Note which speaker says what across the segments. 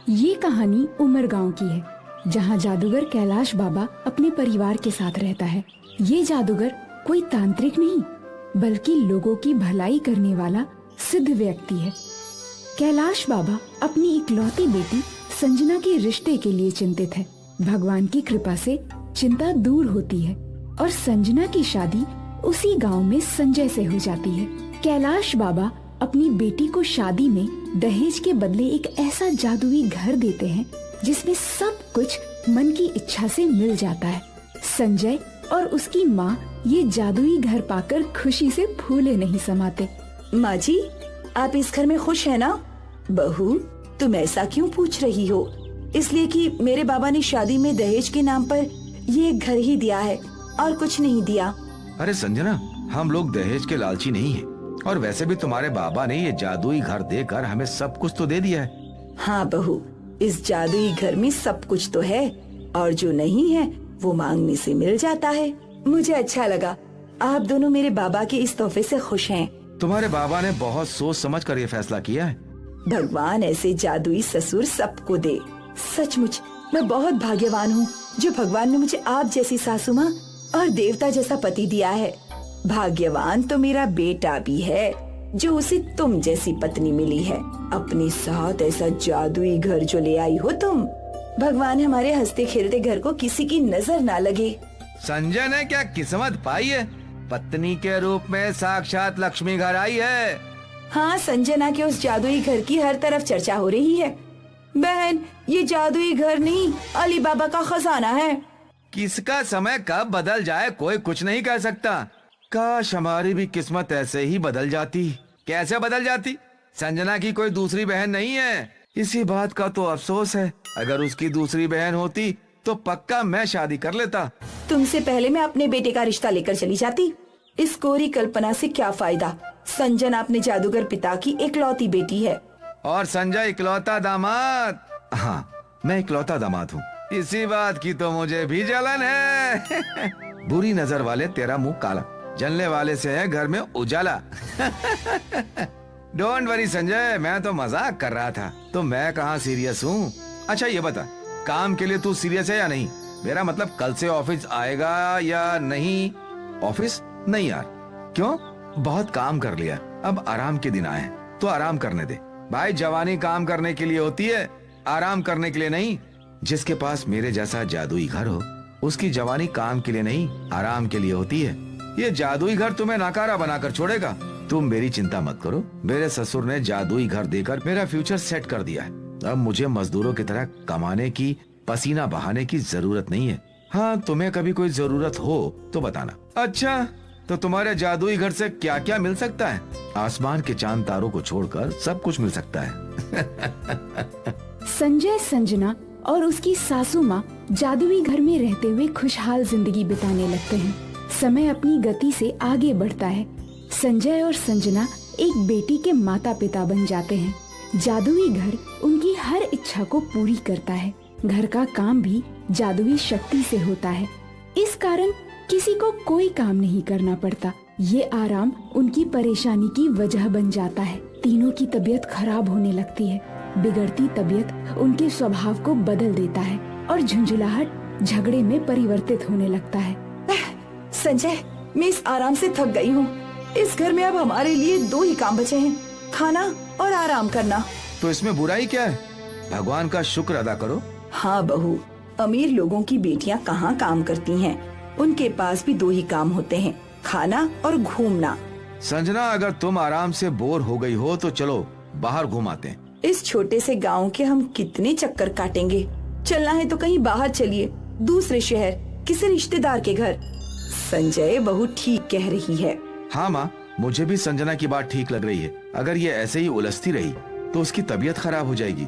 Speaker 1: ये कहानी उमर गांव की है, जहां जादूगर कैलाश बाबा अपने परिवार के साथ रहता है। ये जादूगर कोई तांत्रिक नहीं, बल्कि लोगों की भलाई करने वाला सिद्ध व्यक्ति है। कैलाश बाबा अपनी इकलौती बेटी संजना के रिश्ते के लिए चिंतित है। भगवान की कृपा से चिंता दूर होती है और संजना की शादी उसी गांव में संजय से हो जाती है। कैलाश बाबा अपनी बेटी को शादी में दहेज के बदले एक ऐसा जादुई घर देते हैं जिसमें सब कुछ मन की इच्छा से मिल जाता है। संजय और उसकी माँ ये जादुई घर पाकर खुशी से फूले नहीं समाते।
Speaker 2: माँ जी, आप इस घर में खुश है ना? बहू, तुम ऐसा क्यों पूछ रही हो? इसलिए कि मेरे बाबा ने शादी में दहेज के नाम पर ये घर ही दिया है और कुछ नहीं दिया।
Speaker 3: अरे संजना, हम लोग दहेज के लालची नहीं हैं। और वैसे भी तुम्हारे बाबा ने ये जादुई घर देकर हमें सब कुछ तो दे दिया है।
Speaker 2: हाँ बहू, इस जादुई घर में सब कुछ तो है और जो नहीं है वो मांगने से मिल जाता है। मुझे अच्छा लगा, आप दोनों मेरे बाबा के इस तोहफे से खुश हैं।
Speaker 3: तुम्हारे बाबा ने बहुत सोच समझ कर ये फैसला किया है।
Speaker 2: भगवान ऐसे जादुई ससुर सबको दे। सचमुच मैं बहुत भाग्यवान हूँ जो भगवान ने मुझे आप जैसी सासू माँ और देवता जैसा पति दिया है। भाग्यवान तो मेरा बेटा भी है जो उसे तुम जैसी पत्नी मिली है। अपने साथ ऐसा जादुई घर जो ले आई हो तुम। भगवान हमारे हंसते खेलते घर को किसी की नजर ना लगे।
Speaker 3: संजय ने क्या किस्मत पाई है, पत्नी के रूप में साक्षात लक्ष्मी घर आई है।
Speaker 2: हाँ, संजना के उस जादुई घर की हर तरफ चर्चा हो रही है। बहन, ये जादुई घर नहीं, अली बाबा का खजाना है।
Speaker 3: किसका समय कब बदल जाए कोई कुछ नहीं कह सकता। काश हमारी भी किस्मत ऐसे ही बदल जाती। कैसे बदल जाती? संजना की कोई दूसरी बहन नहीं है, इसी बात का तो अफसोस है। अगर उसकी दूसरी बहन होती तो पक्का मैं शादी कर लेता।
Speaker 2: तुमसे पहले मैं अपने बेटे का रिश्ता लेकर चली जाती। इस कोरी कल्पना से क्या फायदा? संजना अपने जादूगर पिता की इकलौती बेटी है
Speaker 3: और संजय इकलौता दामाद। हाँ, मैं इकलौता दामाद हूँ। इसी बात की तो मुझे भी जलन है। बुरी नजर वाले तेरा मुंह काला, जलने वाले से है घर में उजाला। डोंट वरी संजय, मैं तो मजाक कर रहा था, तो मैं कहाँ सीरियस हूँ। अच्छा ये बता, काम के लिए तू सीरियस है या नहीं? मेरा मतलब कल से ऑफिस आएगा या नहीं? ऑफिस नहीं यार। क्यों? बहुत काम कर लिया, अब आराम के दिन आए, तो आराम करने दे। भाई, जवानी काम करने के लिए होती है, आराम करने के लिए नहीं। जिसके पास मेरे जैसा जादुई घर हो उसकी जवानी काम के लिए नहीं, आराम के लिए होती है। ये जादुई घर तुम्हें नाकारा बनाकर छोड़ेगा। तुम मेरी चिंता मत करो, मेरे ससुर ने जादुई घर देकर मेरा फ्यूचर सेट कर दिया है। अब मुझे मजदूरों की तरह कमाने की, पसीना बहाने की जरूरत नहीं है। हाँ, तुम्हें कभी कोई जरूरत हो तो बताना। अच्छा, तो तुम्हारे जादुई घर से क्या क्या मिल सकता है? आसमान के चांद तारों को छोड़कर सब कुछ मिल सकता है।
Speaker 1: संजय, संजना और उसकी सासू माँ जादुई घर में रहते हुए खुशहाल जिंदगी बिताने लगते हैं। समय अपनी गति से आगे बढ़ता है। संजय और संजना एक बेटी के माता पिता बन जाते हैं। जादुई घर उनकी हर इच्छा को पूरी करता है। घर का काम भी जादुई शक्ति से होता है। इस कारण किसी को कोई काम नहीं करना पड़ता। ये आराम उनकी परेशानी की वजह बन जाता है। तीनों की तबीयत खराब होने लगती है। बिगड़ती तबीयत उनके स्वभाव को बदल देता है और झुंझुलाहट झगड़े में परिवर्तित होने लगता है।
Speaker 2: संजय, मैं इस आराम से थक गई हूँ। इस घर में अब हमारे लिए दो ही काम बचे हैं, खाना और आराम करना।
Speaker 3: तो इसमें बुराई क्या है? भगवान का शुक्र अदा करो।
Speaker 2: हाँ बहू, अमीर लोगों की बेटियाँ कहाँ काम करती हैं? उनके पास भी दो ही काम होते हैं, खाना और घूमना।
Speaker 3: संजना, अगर तुम आराम से बोर हो गई हो तो चलो बाहर घुमाते हैं।
Speaker 2: इस छोटे से गांव के हम कितने चक्कर काटेंगे? चलना है तो कहीं बाहर चलिए, दूसरे शहर, किसी रिश्तेदार के घर। संजय, बहू ठीक कह रही है।
Speaker 3: हाँ माँ, मुझे भी संजना की बात ठीक लग रही है। अगर ये ऐसे ही उलझती रही तो उसकी तबीयत खराब हो जाएगी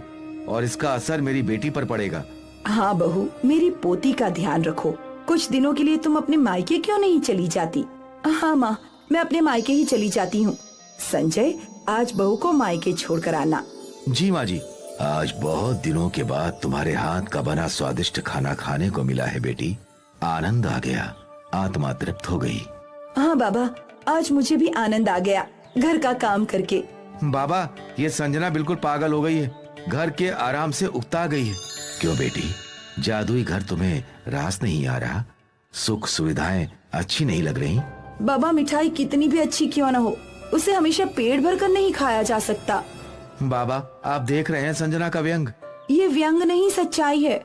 Speaker 3: और इसका असर मेरी बेटी पर पड़ेगा।
Speaker 2: हाँ बहू, मेरी पोती का ध्यान रखो। कुछ दिनों के लिए तुम अपने मायके क्यों नहीं चली जाती? हाँ माँ, मैं अपने मायके ही चली जाती हूँ। संजय, आज बहू को मायके छोड़कर आना।
Speaker 3: जी माँ जी। आज बहुत दिनों के बाद तुम्हारे हाथ का बना स्वादिष्ट खाना खाने को मिला है बेटी। आनंद आ गया, आत्मा तृप्त हो गई।
Speaker 2: हाँ बाबा, आज मुझे भी आनंद आ गया घर का काम करके।
Speaker 3: बाबा, ये संजना बिल्कुल पागल हो गई है। घर के आराम से उकता गई है। क्यों बेटी, जादुई घर तुम्हें रास नहीं आ रहा? सुख सुविधाएं अच्छी नहीं लग रही?
Speaker 2: बाबा, मिठाई कितनी भी अच्छी क्यों न हो, उसे हमेशा पेट भर कर नहीं खाया जा सकता।
Speaker 3: बाबा, आप देख रहे हैं संजना का व्यंग।
Speaker 2: ये व्यंग नहीं, सच्चाई है।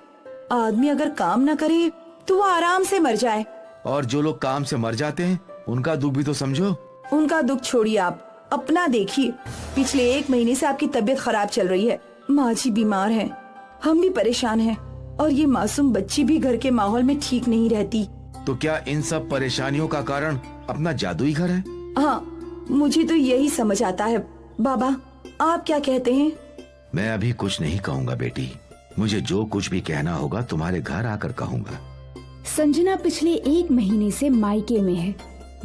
Speaker 2: आदमी अगर काम न करे तो वो आराम से मर जाए।
Speaker 3: और जो लोग काम से मर जाते हैं उनका दुख भी तो समझो।
Speaker 2: उनका दुख छोड़िए, आप अपना देखिए। पिछले 1 महीने से आपकी तबीयत खराब चल रही है। माँ जी बीमार हैं, हम भी परेशान हैं, और ये मासूम बच्ची भी घर के माहौल में ठीक नहीं रहती।
Speaker 3: तो क्या इन सब परेशानियों का कारण अपना जादुई घर है?
Speaker 2: हाँ, मुझे तो यही समझ आता है। बाबा, आप क्या कहते हैं?
Speaker 3: मैं अभी कुछ नहीं कहूँगा बेटी, मुझे जो कुछ भी कहना होगा तुम्हारे घर आकर कहूँगा।
Speaker 1: संजना पिछले 1 महीने से मायके में है।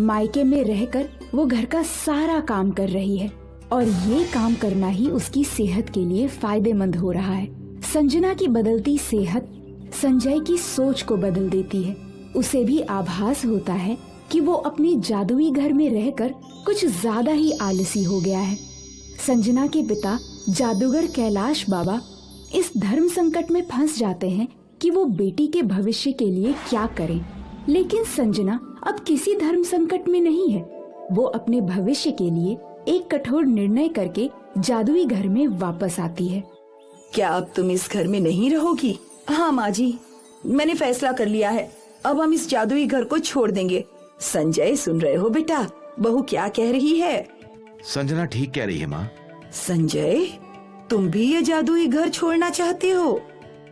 Speaker 1: मायके में रहकर वो घर का सारा काम कर रही है, और ये काम करना ही उसकी सेहत के लिए फायदेमंद हो रहा है। संजना की बदलती सेहत संजय की सोच को बदल देती है। उसे भी आभास होता है कि वो अपने जादुई घर में रहकर कुछ ज्यादा ही आलसी हो गया है। संजना के पिता जादूगर कैलाश बाबा इस धर्म संकट में फंस जाते हैं कि वो बेटी के भविष्य के लिए क्या करें। लेकिन संजना अब किसी धर्म संकट में नहीं है। वो अपने भविष्य के लिए एक कठोर निर्णय करके जादुई घर में वापस आती है।
Speaker 2: क्या अब तुम इस घर में नहीं रहोगी? हाँ माँ जी, मैंने फैसला कर लिया है। अब हम इस जादुई घर को छोड़ देंगे। संजय, सुन रहे हो बेटा, बहू क्या कह रही है?
Speaker 3: संजना ठीक कह रही है माँ।
Speaker 2: संजय, तुम भी ये जादुई घर छोड़ना चाहते हो?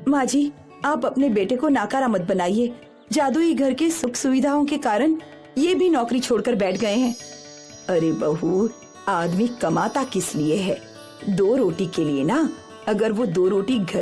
Speaker 2: माँ जी, आप अपने बेटे को नाकारा मत बनाइए। जादुई घर के सुख सुविधाओं के कारण ये भी नौकरी छोड़कर बैठ गए हैं। अरे बहू, आदमी कमाता किस लिए है? 2 रोटी के लिए ना। अगर वो 2 रोटी घर